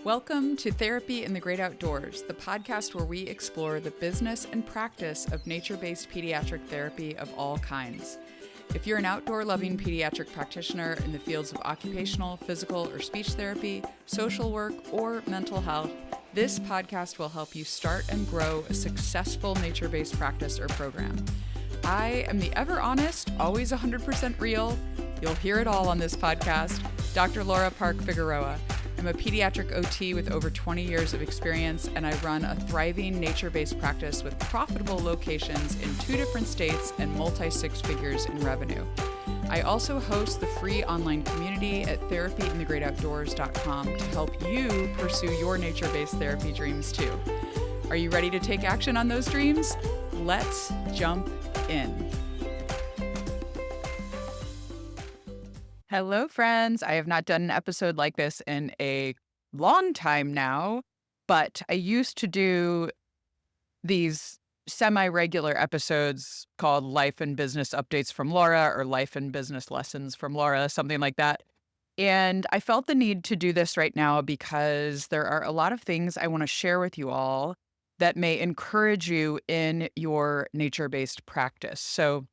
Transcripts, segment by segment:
Welcome to Therapy in the Great Outdoors, the podcast where we explore the business and practice of nature-based pediatric therapy of all kinds. If you're an outdoor-loving pediatric practitioner in the fields of occupational, physical, or speech therapy, social work, or mental health, this podcast will help you start and grow a successful nature-based practice or program. I am the ever honest, always 100% real, you'll hear it all on this podcast, Dr. Laura Park Figueroa. I'm a pediatric OT with over 20 years of experience, and I run a thriving nature-based practice with profitable locations in 2 different states and multi-six figures in revenue. I also host the free online community at therapyinthegreatoutdoors.com to help you pursue your nature-based therapy dreams too. Are you ready to take action on those dreams? Let's jump in. Hello, friends. I have not done an episode like this in a long time now, but I used to do these semi-regular episodes called Life and Business Updates from Laura or Life and Business Lessons from Laura, something like that. And I felt the need to do this right now because there are a lot of things I want to share with you all that may encourage you in your nature-based practice. So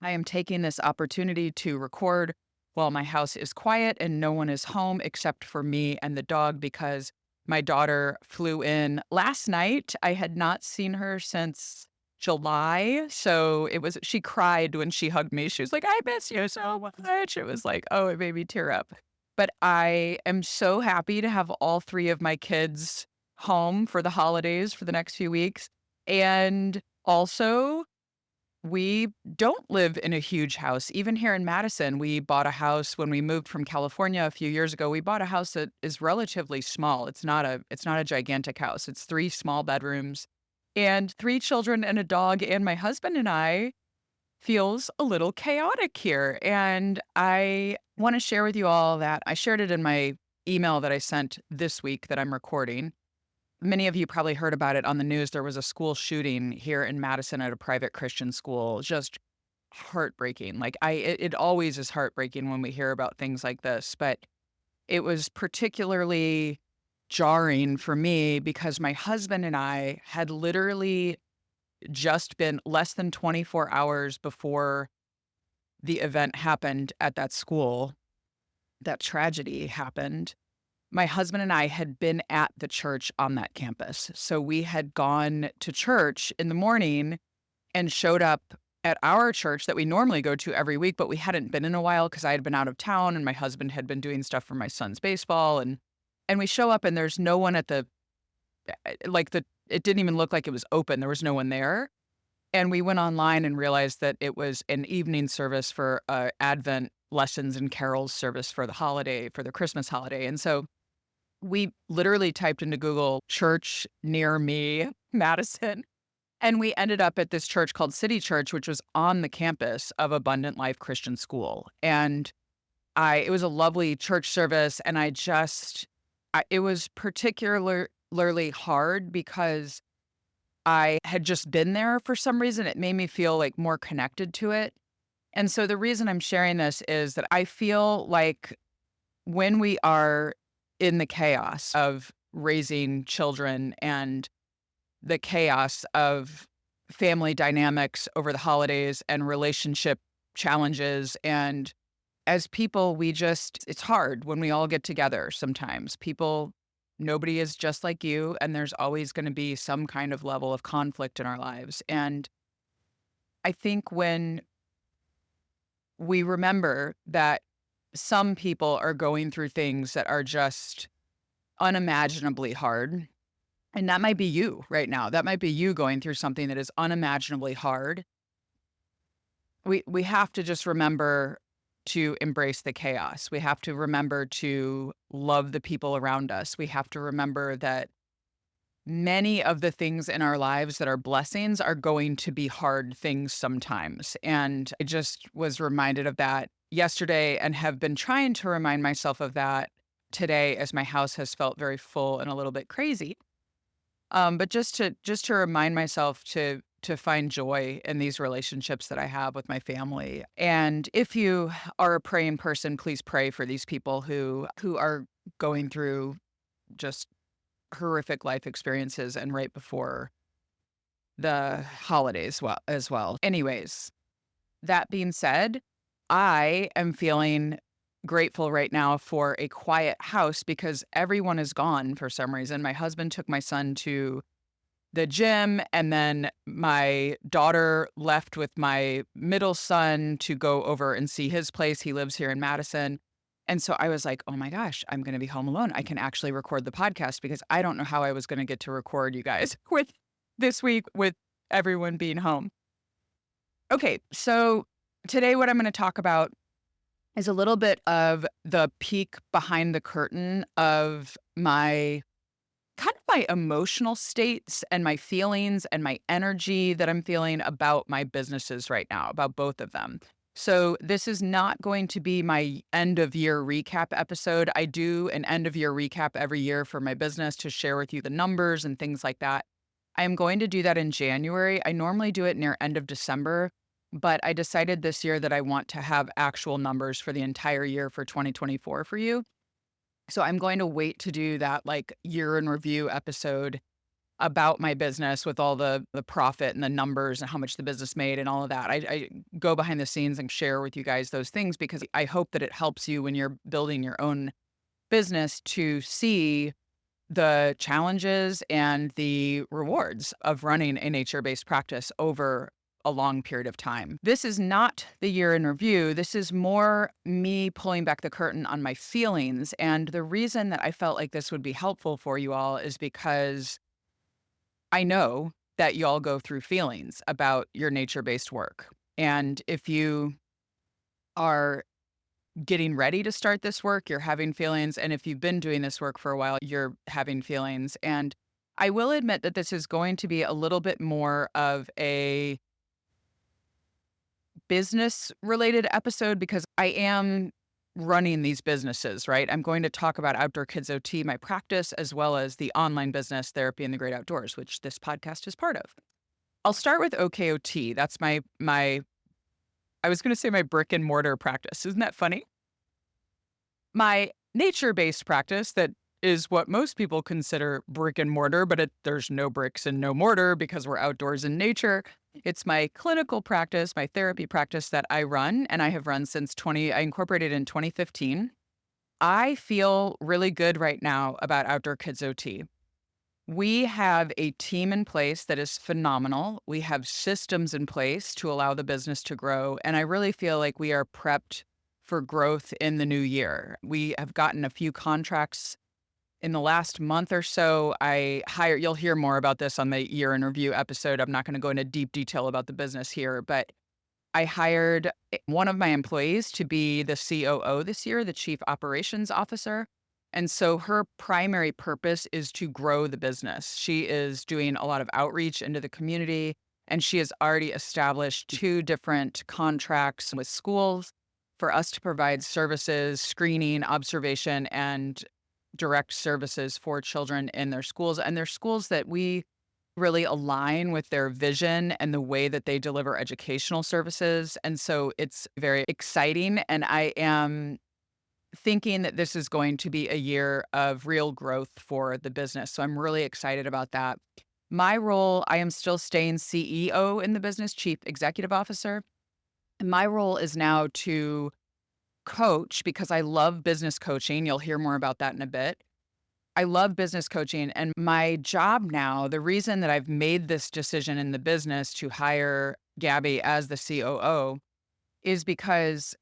I am taking this opportunity to record while my house is quiet and no one is home except for me and the dog because my daughter flew in last night. I had not seen her since July. So she cried when she hugged me. She was like, I miss you so much. It was like, oh, it made me tear up. But I am so happy to have all 3 of my kids home for the holidays for the next few weeks. And also, we don't live in a huge house. Even here in Madison, we bought a house when we moved from California a few years ago. We bought a house that is relatively small. It's not a gigantic house. It's 3 small bedrooms and 3 children and a dog. And my husband and I feels a little chaotic here. And I want to share with you all that. I shared it in my email that I sent this week that I'm recording. Many of you probably heard about it on the news. There was a school shooting here in Madison at a private Christian school. Just heartbreaking. It always is heartbreaking when we hear about things like this, but it was particularly jarring for me because my husband and I had literally just been less than 24 hours before the event happened at that school, that tragedy happened. My husband and I had been at the church on that campus. So we had gone to church in the morning and showed up at our church that we normally go to every week, but we hadn't been in a while because I had been out of town and my husband had been doing stuff for my son's baseball. And we show up and there's no one at it didn't even look like it was open. There was no one there. And we went online and realized that it was an evening service for Advent lessons and carols service for the Christmas holiday. And so we literally typed into Google church near me, Madison, and we ended up at this church called City Church, which was on the campus of Abundant Life Christian School. And it was a lovely church service. And it was particularly hard because I had just been there for some reason. It made me feel like more connected to it. And so the reason I'm sharing this is that I feel like when we are in the chaos of raising children and the chaos of family dynamics over the holidays and relationship challenges. And as people, it's hard when we all get together sometimes. Nobody is just like you, and there's always going to be some kind of level of conflict in our lives. And I think when we remember that some people are going through things that are just unimaginably hard. And that might be you right now. That might be you going through something that is unimaginably hard. We have to just remember to embrace the chaos. We have to remember to love the people around us. We have to remember that many of the things in our lives that are blessings are going to be hard things sometimes. And I just was reminded of that yesterday and have been trying to remind myself of that today as my house has felt very full and a little bit crazy. But just to remind myself to find joy in these relationships that I have with my family. And if you are a praying person, please pray for these people who are going through just horrific life experiences and right before the holidays as well. Anyways, that being said, I am feeling grateful right now for a quiet house because everyone is gone for some reason. My husband took my son to the gym, and then my daughter left with my middle son to go over and see his place. He lives here in Madison. And so I was like, oh my gosh, I'm going to be home alone. I can actually record the podcast because I don't know how I was going to get to record you guys with this week with everyone being home. Okay, so today what I'm going to talk about is a little bit of the peek behind the curtain of my emotional states and my feelings and my energy that I'm feeling about my businesses right now, about both of them. So this is not going to be my end of year recap episode. I do an end of year recap every year for my business to share with you the numbers and things like that. I am going to do that in January. I normally do it near end of December, but I decided this year that I want to have actual numbers for the entire year for 2024 for you. So I'm going to wait to do that like year in review episode about my business with all the profit and the numbers and how much the business made and all of that. I go behind the scenes and share with you guys those things because I hope that it helps you when you're building your own business to see the challenges and the rewards of running a nature-based practice over a long period of time. This is not the year in review. This is more me pulling back the curtain on my feelings. And the reason that I felt like this would be helpful for you all is because I know that you all go through feelings about your nature-based work. And if you are getting ready to start this work, you're having feelings. And if you've been doing this work for a while, you're having feelings. And I will admit that this is going to be a little bit more of a business related episode because I am running these businesses, right? I'm going to talk about Outdoor Kids OT, my practice, as well as the online business Therapy in the Great Outdoors, which this podcast is part of. I'll start with OKOT. That's my I was going to say my brick and mortar practice. Isn't that funny? My nature-based practice that is what most people consider brick and mortar, but there's no bricks and no mortar because we're outdoors in nature. It's my clinical practice, my therapy practice that I run, and I have run since I incorporated in 2015. I feel really good right now about Outdoor Kids OT. We have a team in place that is phenomenal. We have systems in place to allow the business to grow, and I really feel like we are prepped for growth in the new year. We have gotten a few contracts in the last month or so. You'll hear more about this on the year in review episode. I'm not going to go into deep detail about the business here, but I hired one of my employees to be the COO this year, the Chief Operations Officer. And so her primary purpose is to grow the business. She is doing a lot of outreach into the community, and she has already established 2 different contracts with schools for us to provide services, screening, observation, and direct services for children in their schools. And they're schools that we really align with their vision and the way that they deliver educational services. And so it's very exciting. And I am thinking that this is going to be a year of real growth for the business. So I'm really excited about that. My role, I am still staying CEO in the business, Chief Executive Officer. And my role is now to coach because I love business coaching. You'll hear more about that in a bit. I love business coaching, and my job now, the reason that I've made this decision in the business to hire Gabby as the COO is because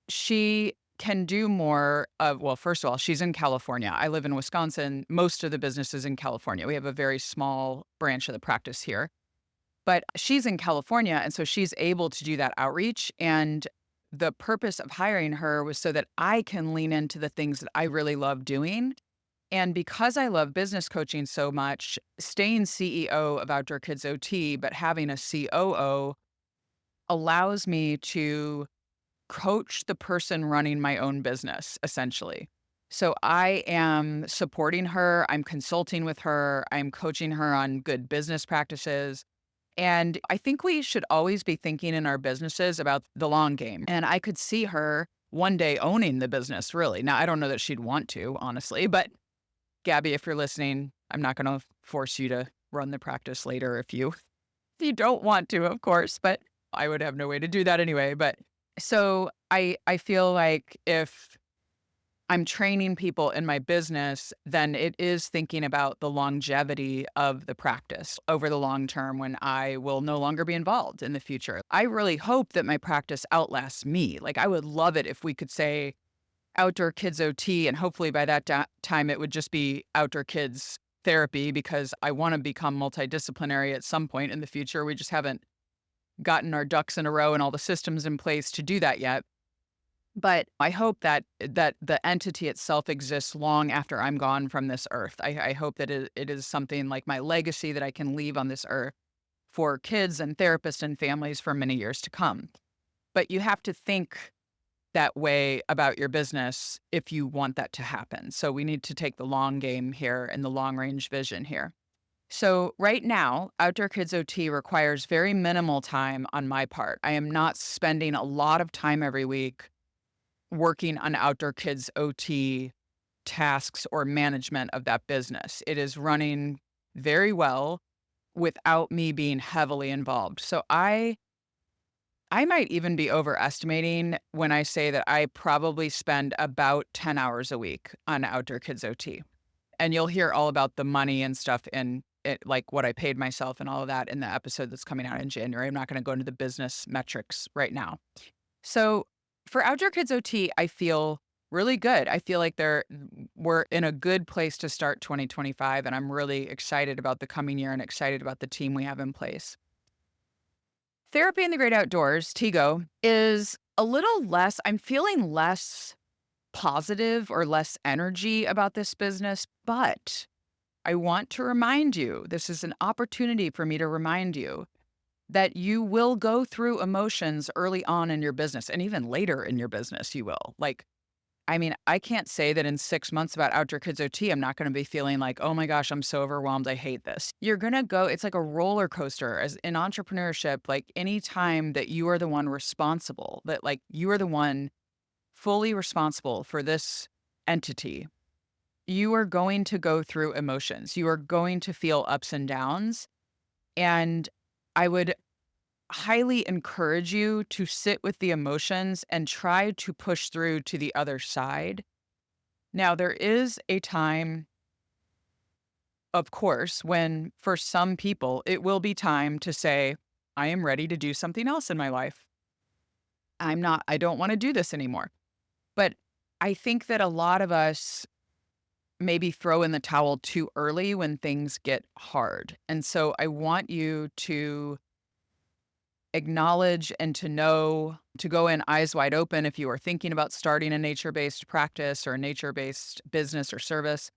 she can do more of, well, first of all, she's in California. I live in Wisconsin. Most of the business is in California. We have a very small branch of the practice here, but she's in California. And so she's able to do that outreach. And the purpose of hiring her was so that I can lean into the things that I really love doing. And because I love business coaching so much, staying CEO of Outdoor Kids OT, but having a COO allows me to coach the person running my own business, essentially. So I am supporting her. I'm consulting with her. I'm coaching her on good business practices. And I think we should always be thinking in our businesses about the long game. And I could see her one day owning the business, really. Now, I don't know that she'd want to, honestly, but Gabby, if you're listening, I'm not going to force you to run the practice later if you don't want to, of course, but I would have no way to do that anyway. But so I feel like if I'm training people in my business, then it is thinking about the longevity of the practice over the long term when I will no longer be involved in the future. I really hope that my practice outlasts me. Like, I would love it if we could say Outdoor Kids OT, and hopefully by that time it would just be Outdoor Kids Therapy, because I want to become multidisciplinary at some point in the future. We just haven't gotten our ducks in a row and all the systems in place to do that yet. But I hope that the entity itself exists long after I'm gone from this earth. I hope that it is something like my legacy that I can leave on this earth for kids and therapists and families for many years to come. But you have to think that way about your business if you want that to happen. So we need to take the long game here and the long range vision here. So right now, Outdoor Kids OT requires very minimal time on my part. I am not spending a lot of time every week working on Outdoor Kids OT tasks or management of that business. It is running very well without me being heavily involved. So I might even be overestimating when I say that I probably spend about 10 hours a week on Outdoor Kids OT. And you'll hear all about the money and stuff in it, like what I paid myself and all of that in the episode that's coming out in January. I'm not going to go into the business metrics right now. So for Outdoor Kids OT, I feel really good. I feel like we're in a good place to start 2025, and I'm really excited about the coming year and excited about the team we have in place. Therapy in the Great Outdoors, TIGO, is a little less, I'm feeling less positive or less energy about this business, but I want to remind you, this is an opportunity for me to remind you that you will go through emotions early on in your business, and even later in your business, you will. Like, I mean, I can't say that in 6 months about Outdoor Kids OT, I'm not going to be feeling like, oh my gosh, I'm so overwhelmed. I hate this. You're going to go, it's like a roller coaster as in entrepreneurship. Like, any time that you are the one responsible, that like you are the one fully responsible for this entity, you are going to go through emotions. You are going to feel ups and downs. And I would highly encourage you to sit with the emotions and try to push through to the other side. Now, there is a time, of course, when for some people, it will be time to say, I am ready to do something else in my life. I don't want to do this anymore. But I think that a lot of us maybe throw in the towel too early when things get hard. And so I want you to acknowledge and to know, to go in eyes wide open if you are thinking about starting a nature-based practice or a nature-based business or service.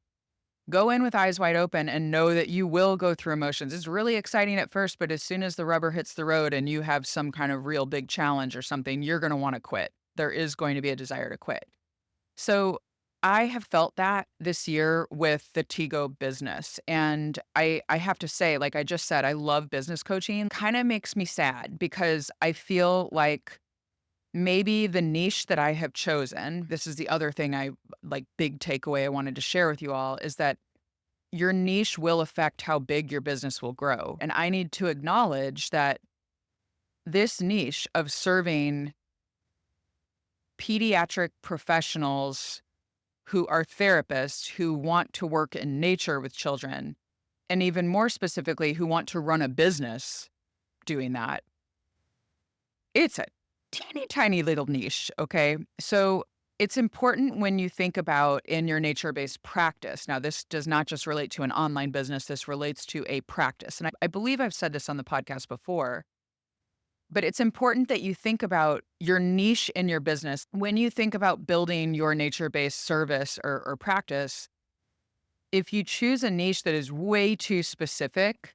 Go in with eyes wide open and know that you will go through emotions. It's really exciting at first, but as soon as the rubber hits the road and you have some kind of real big challenge or something, you're going to want to quit. There is going to be a desire to quit. So I have felt that this year with the TIGO business. And I have to say, like I just said, I love business coaching. Kind of makes me sad because I feel like maybe the niche that I have chosen, this is the other thing big takeaway I wanted to share with you all, is that your niche will affect how big your business will grow. And I need to acknowledge that this niche of serving pediatric professionals who are therapists who want to work in nature with children, and even more specifically, who want to run a business doing that, it's a teeny tiny little niche, okay? So it's important when you think about in your nature-based practice. Now, this does not just relate to an online business. This relates to a practice. And I believe I've said this on the podcast before, but it's important that you think about your niche in your business. When you think about building your nature-based service or practice, if you choose a niche that is way too specific,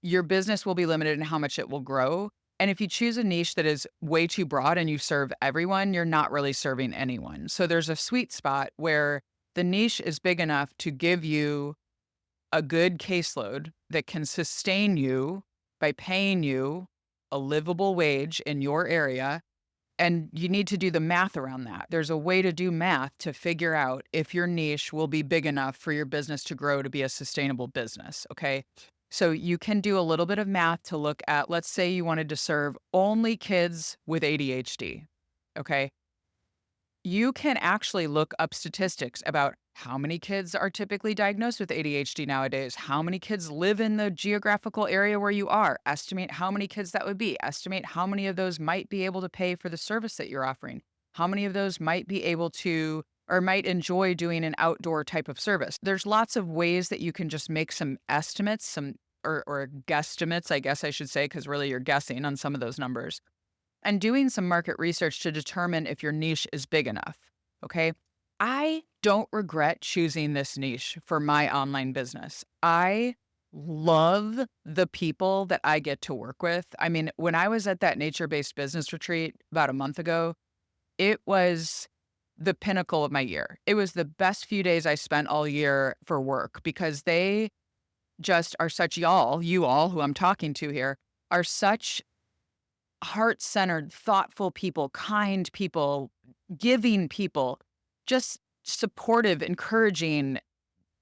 your business will be limited in how much it will grow. And if you choose a niche that is way too broad and you serve everyone, you're not really serving anyone. So there's a sweet spot where the niche is big enough to give you a good caseload that can sustain you by paying you a livable wage in your area, And you need to do the math around that. There's a way to do math to figure out if your niche will be big enough for your business to grow to be a sustainable business. Okay. So you can do a little bit of math to look at, let's say you wanted to serve only kids with ADHD. Okay. You can actually look up statistics about how many kids are typically diagnosed with ADHD nowadays, how many kids live in the geographical area where you are, estimate how many kids that would be, estimate how many of those might be able to pay for the service that you're offering, how many of those might be able to or might enjoy doing an outdoor type of service. There's lots of ways that you can just make some estimates, or guesstimates, I guess I should say, because really you're guessing on some of those numbers and doing some market research to determine if your niche is big enough. Okay. I don't regret choosing this niche for my online business. I love the people that I get to work with. I mean, when I was at that nature based business retreat about a month ago, it was the pinnacle of my year. It was the best few days I spent all year for work because they just are such you all who I'm talking to here, are such heart-centered, thoughtful people, kind people, giving people, just supportive, encouraging,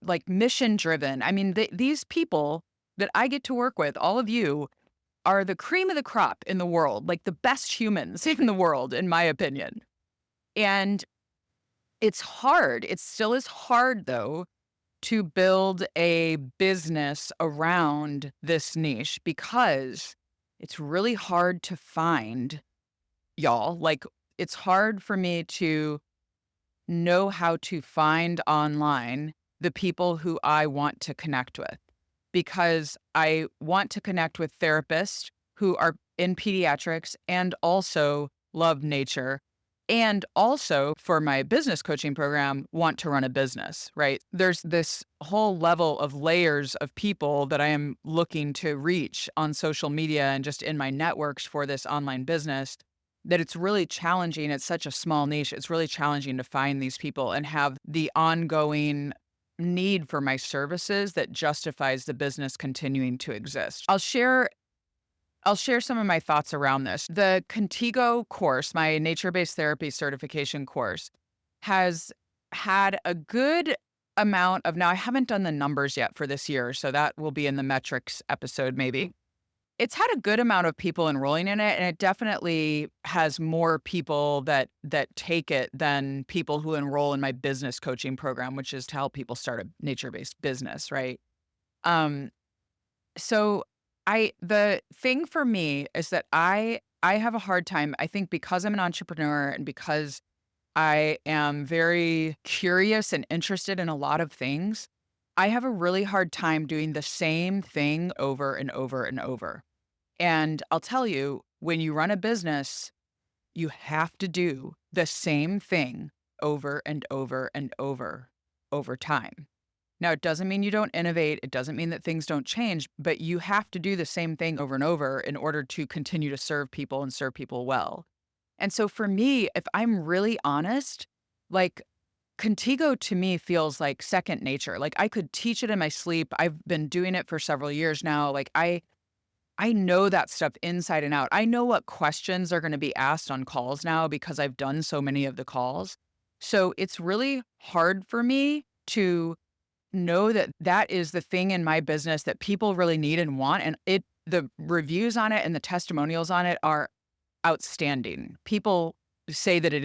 like mission-driven. I mean, these people that I get to work with, all of you, are the cream of the crop in the world, like the best humans in the world, in my opinion. And it's hard. It still is hard, though, to build a business around this niche because it's really hard to find y'all. Like, it's hard for me to know how to find online the people who I want to connect with because I want to connect with therapists who are in pediatrics and also love nature. And also for my business coaching program, want to run a business, right? There's this whole level of layers of people that I am looking to reach on social media and just in my networks for this online business that it's really challenging. It's such a small niche. It's really challenging to find these people and have the ongoing need for my services that justifies the business continuing to exist. I'll share some of my thoughts around this. The Contigo course, my nature-based therapy certification course, has had a good amount of, now I haven't done the numbers yet for this year, so that will be in the metrics episode maybe. It's had a good amount of people enrolling in it, and it definitely has more people that take it than people who enroll in my business coaching program, which is to help people start a nature-based business, right? Um, so the thing for me is that I have a hard time, I think because I'm an entrepreneur and because I am very curious and interested in a lot of things, I have a really hard time doing the same thing over and over and over. And I'll tell you, when you run a business, you have to do the same thing over and over and over time. Now, it doesn't mean you don't innovate. It doesn't mean that things don't change, but you have to do the same thing over and over in order to continue to serve people and serve people well. And so for me, if I'm really honest, like Contigo to me feels like second nature. Like I could teach it in my sleep. I've been doing it for several years now. Like I know that stuff inside and out. I know what questions are going to be asked on calls now because I've done so many of the calls. So it's really hard for me to know that that is the thing in my business that people really need and want. And the reviews on it and the testimonials on it are outstanding. People say that it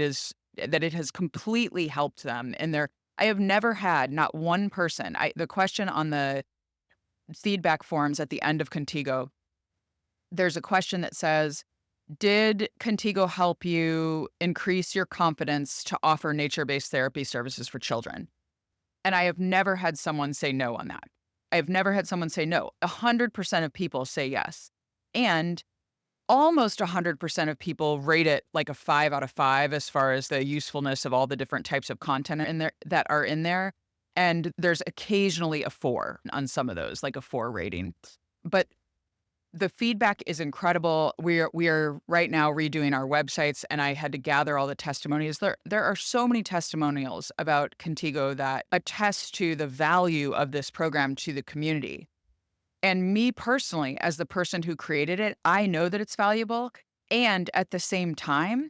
has completely helped them. And I have never had not one person. The question on the feedback forms at the end of Contigo, there's a question that says, did Contigo help you increase your confidence to offer nature-based therapy services for children? And I have never had someone say no on that. I have never had someone say no. 100% of people say yes. And almost 100% of people rate it like a 5 out of 5 as far as the usefulness of all the different types of content in there that are in there. And there's occasionally a 4 on some of those, like a 4 rating. But the feedback is incredible. We are right now redoing our websites, and I had to gather all the testimonials. There are so many testimonials about Contigo that attest to the value of this program to the community. And me personally, as the person who created it, I know that it's valuable. And at the same time,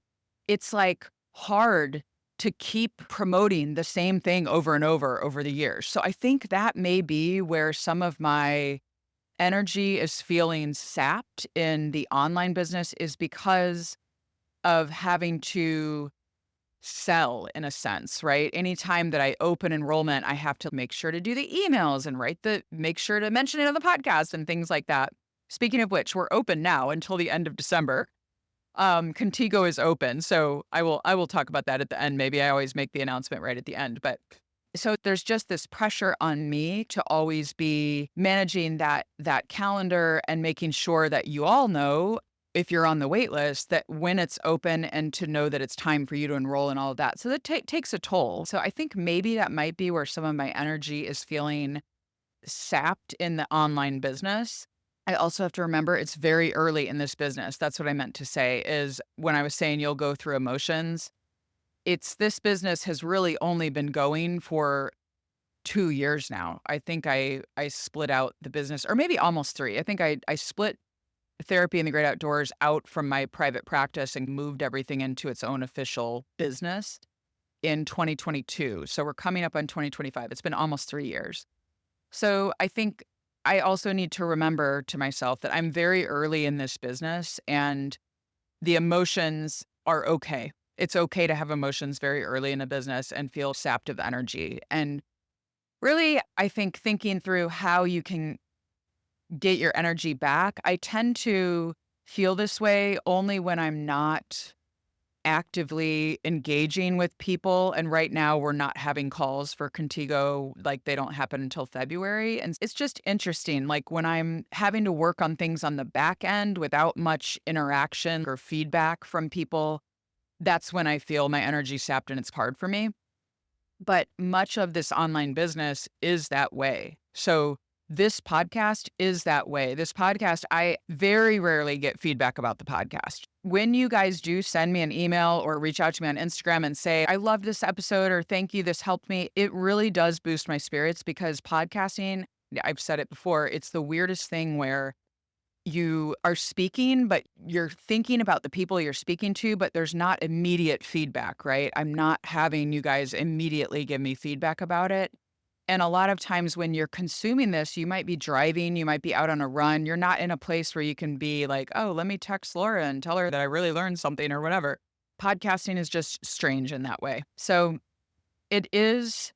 it's like hard to keep promoting the same thing over and over the years. So I think that may be where some of my energy is feeling sapped in the online business, is because of having to sell in a sense, right? Anytime that I open enrollment, I have to make sure to do the emails and make sure to mention it on the podcast and things like that. Speaking of which, we're open now until the end of December. Contigo is open, so I will talk about that at the end. Maybe I always make the announcement right at the end, but so there's just this pressure on me to always be managing that calendar and making sure that you all know, if you're on the wait list, that when it's open, and to know that it's time for you to enroll and all of that. So that takes a toll. So I think maybe that might be where some of my energy is feeling sapped in the online business. I also have to remember it's very early in this business. That's what I meant to say, is when I was saying you'll go through emotions. This business has really only been going for 2 years now. I think I split out the business, or maybe almost 3. I think I split therapy in the great outdoors out from my private practice and moved everything into its own official business in 2022. So we're coming up on 2025. It's been almost 3 years. So I think I also need to remember to myself that I'm very early in this business, and the emotions are okay. It's okay to have emotions very early in a business and feel sapped of energy. And really, I think thinking through how you can get your energy back, I tend to feel this way only when I'm not actively engaging with people. And right now we're not having calls for Contigo, like they don't happen until February. And it's just interesting. Like when I'm having to work on things on the back end without much interaction or feedback from people, that's when I feel my energy sapped and it's hard for me. But much of this online business is that way. So this podcast is that way. This podcast, I very rarely get feedback about the podcast. When you guys do send me an email or reach out to me on Instagram and say, I love this episode, or thank you, this helped me, it really does boost my spirits, because podcasting, I've said it before, it's the weirdest thing where you are speaking, but you're thinking about the people you're speaking to, but there's not immediate feedback, right? I'm not having you guys immediately give me feedback about it. And a lot of times when you're consuming this, you might be driving, you might be out on a run. You're not in a place where you can be like, oh, let me text Laura and tell her that I really learned something or whatever. Podcasting is just strange in that way. So it is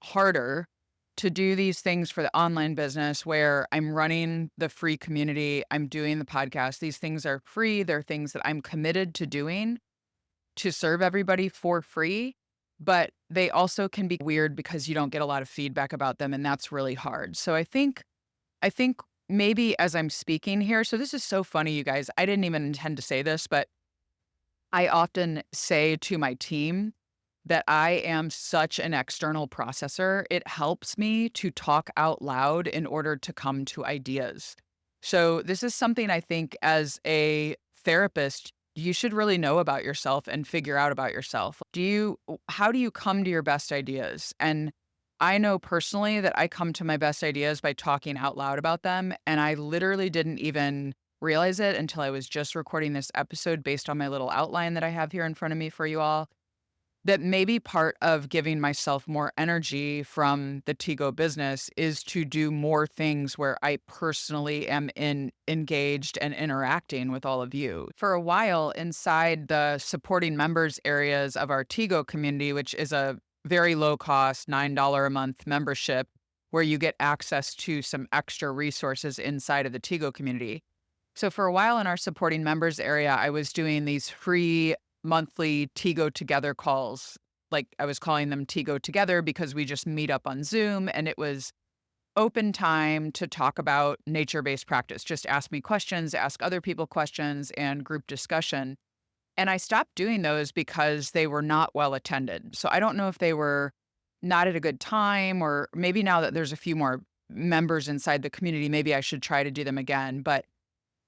harder to do these things for the online business where I'm running the free community, I'm doing the podcast. These things are free. They're things that I'm committed to doing to serve everybody for free, but they also can be weird because you don't get a lot of feedback about them, and that's really hard. So I think maybe as I'm speaking here, so this is so funny, you guys. I didn't even intend to say this, but I often say to my team that I am such an external processor. It helps me to talk out loud in order to come to ideas. So this is something I think as a therapist, you should really know about yourself and figure out about yourself. How do you come to your best ideas? And I know personally that I come to my best ideas by talking out loud about them. And I literally didn't even realize it until I was just recording this episode based on my little outline that I have here in front of me for you all, that maybe part of giving myself more energy from the Tigo business is to do more things where I personally am engaged and interacting with all of you. For a while, inside the supporting members areas of our Tigo community, which is a very low cost $9 a month membership where you get access to some extra resources inside of the Tigo community. So for a while in our supporting members area, I was doing these free monthly Tigo Together calls. Like I was calling them Tigo Together because we just meet up on Zoom, and it was open time to talk about nature-based practice. Just ask me questions, ask other people questions, and group discussion. And I stopped doing those because they were not well attended. So I don't know if they were not at a good time, or maybe now that there's a few more members inside the community, maybe I should try to do them again. But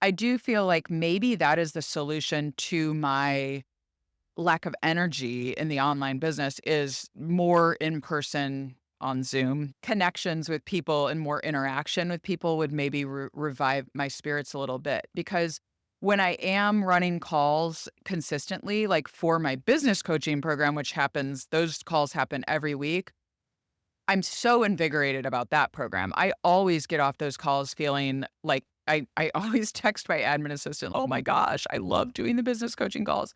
I do feel like maybe that is the solution to my lack of energy in the online business, is more in person on Zoom. Connections with people and more interaction with people would maybe revive my spirits a little bit. Because when I am running calls consistently, like for my business coaching program, which happens, those calls happen every week. I'm so invigorated about that program. I always get off those calls feeling like I always text my admin assistant, oh my gosh, I love doing the business coaching calls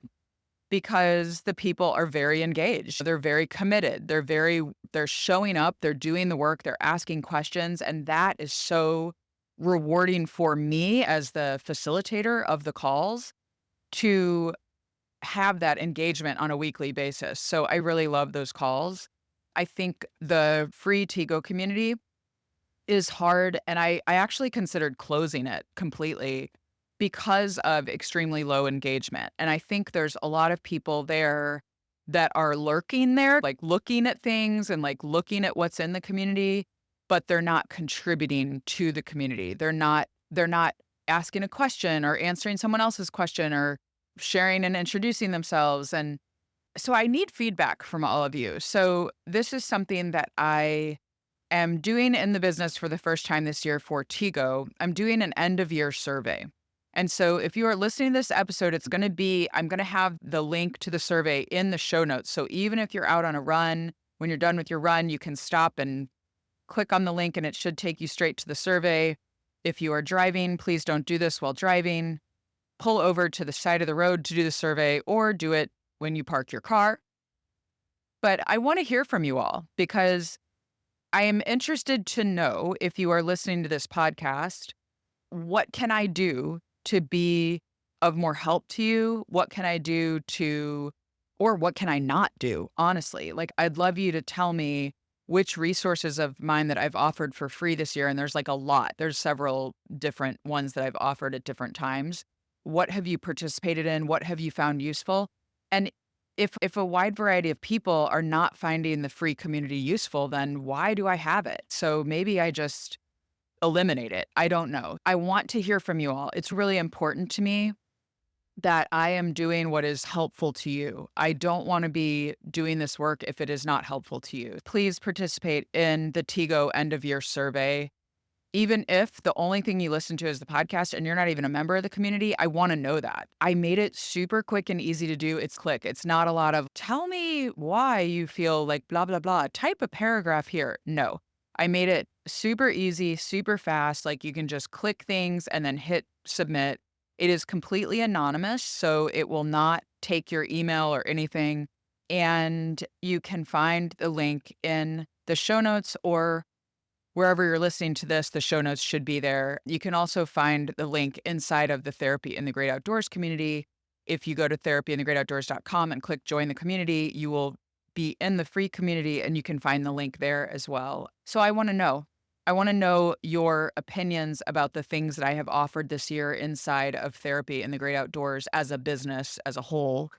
because the people are very engaged. They're very committed. They're showing up, they're doing the work, they're asking questions. And that is so rewarding for me as the facilitator of the calls to have that engagement on a weekly basis. So I really love those calls. I think the free Tigo community is hard. And I actually considered closing it completely because of extremely low engagement. And I think there's a lot of people there that are lurking there, like looking at things and like looking at what's in the community, but they're not contributing to the community. They're not asking a question or answering someone else's question or sharing and introducing themselves. And so I need feedback from all of you. So this is something that I am doing in the business for the first time this year for Tigo. I'm doing an end of year survey. And so if you are listening to this episode, I'm going to have the link to the survey in the show notes. So even if you're out on a run, when you're done with your run, you can stop and click on the link and it should take you straight to the survey. If you are driving, please don't do this while driving. Pull over to the side of the road to do the survey or do it when you park your car. But I want to hear from you all because I am interested to know, if you are listening to this podcast, what can I do to be of more help to you? What can I do or what can I not do? Honestly, like I'd love you to tell me which resources of mine that I've offered for free this year. And there's like a lot. There's several different ones that I've offered at different times. What have you participated in? What have you found useful? And if a wide variety of people are not finding the free community useful, then why do I have it? So maybe I just eliminate it. I don't know. I want to hear from you all. It's really important to me that I am doing what is helpful to you. I don't want to be doing this work if it is not helpful to you. Please participate in the Tigo end of year survey. Even if the only thing you listen to is the podcast and you're not even a member of the community, I want to know that. I made it super quick and easy to do. It's click. It's not a lot of tell me why you feel like blah, blah, blah. Type a paragraph here. No, I made it super easy, super fast. Like you can just click things and then hit submit. It is completely anonymous, so it will not take your email or anything. And you can find the link in the show notes or wherever you're listening to this, the show notes should be there. You can also find the link inside of the Therapy in the Great Outdoors community. If you go to therapyinthegreatoutdoors.com and click join the community, you will be in the free community and you can find the link there as well. So I want to know. I want to know your opinions about the things that I have offered this year inside of Therapy in the Great Outdoors as a business as a whole.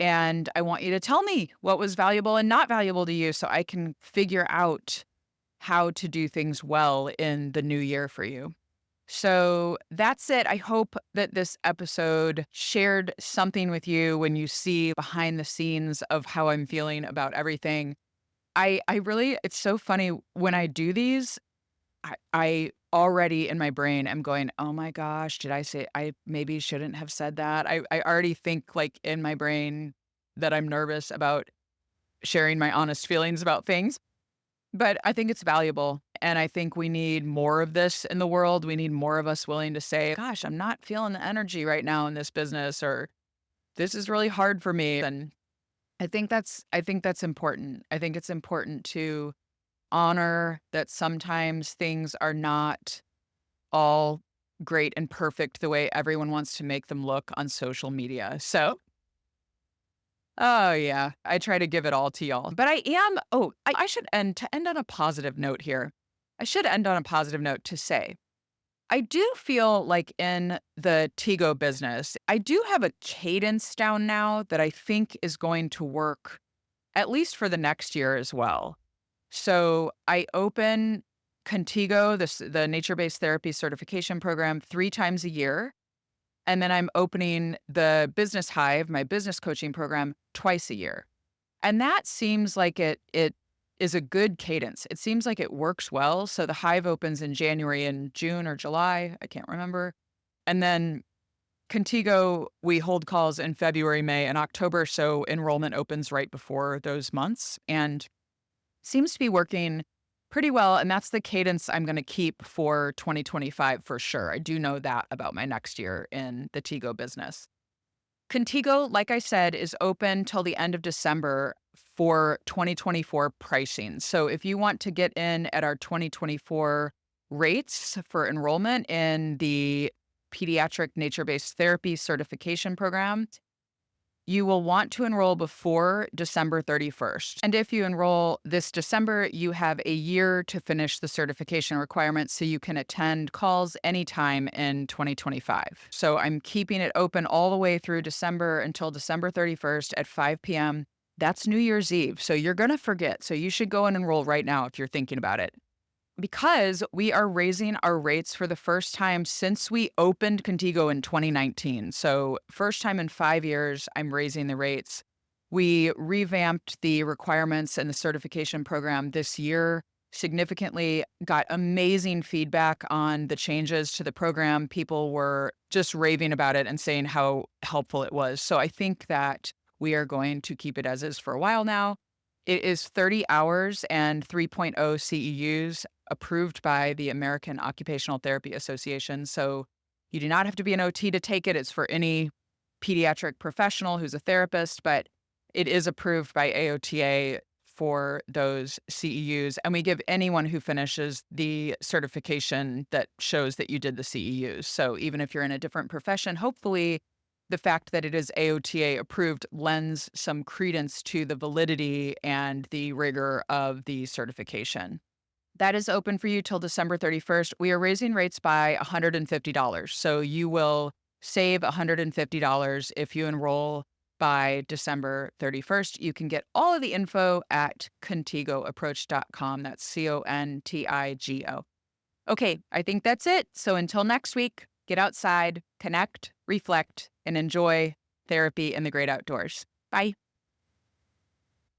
And I want you to tell me what was valuable and not valuable to you so I can figure out how to do things well in the new year for you. So that's it. I hope that this episode shared something with you when you see behind the scenes of how I'm feeling about everything. It's so funny when I do these, I already in my brain am going, oh my gosh, did I say, I maybe shouldn't have said that. I already think like in my brain that I'm nervous about sharing my honest feelings about things. But I think it's valuable. And I think we need more of this in the world. We need more of us willing to say, gosh, I'm not feeling the energy right now in this business, or this is really hard for me. And I think that's important. I think it's important to honor that sometimes things are not all great and perfect the way everyone wants to make them look on social media. So oh, yeah. I try to give it all to y'all. But I should end on a positive note here. I should end on a positive note to say, I do feel like in the Tigo business, I do have a cadence down now that I think is going to work at least for the next year as well. So I open Contigo, the nature-based therapy certification program, 3 times a year. And then I'm opening the Business Hive, my business coaching program, twice a year. And that seems like it is a good cadence. It seems like it works well. So the Hive opens in January and June or July, I can't remember. And then Contigo, we hold calls in February, May, and October, so enrollment opens right before those months and seems to be working pretty well. And that's the cadence I'm going to keep for 2025 for sure. I do know that about my next year in the Tigo business. Contigo, like I said, is open till the end of December for 2024 pricing. So if you want to get in at our 2024 rates for enrollment in the Pediatric Nature Based Therapy Certification Program, you will want to enroll before December 31st. And if you enroll this December, you have a year to finish the certification requirements so you can attend calls anytime in 2025. So I'm keeping it open all the way through December until December 31st at 5 p.m. That's New Year's Eve. So you're going to forget. So you should go and enroll right now if you're thinking about it, because we are raising our rates for the first time since we opened Contigo in 2019. So first time in 5 years, I'm raising the rates. We revamped the requirements and the certification program this year significantly, got amazing feedback on the changes to the program. People were just raving about it and saying how helpful it was. So I think that we are going to keep it as is for a while now. It is 30 hours and 3.0 CEUs approved by the American Occupational Therapy Association. So you do not have to be an OT to take it. It's for any pediatric professional who's a therapist, but it is approved by AOTA for those CEUs. And we give anyone who finishes the certification that shows that you did the CEUs. So even if you're in a different profession, hopefully the fact that it is AOTA approved lends some credence to the validity and the rigor of the certification. That is open for you till December 31st. We are raising rates by $150. So you will save $150 if you enroll by December 31st. You can get all of the info at contigoapproach.com. That's CONTIGO. Okay, I think that's it. So until next week, get outside, connect, reflect, and enjoy therapy in the great outdoors. Bye.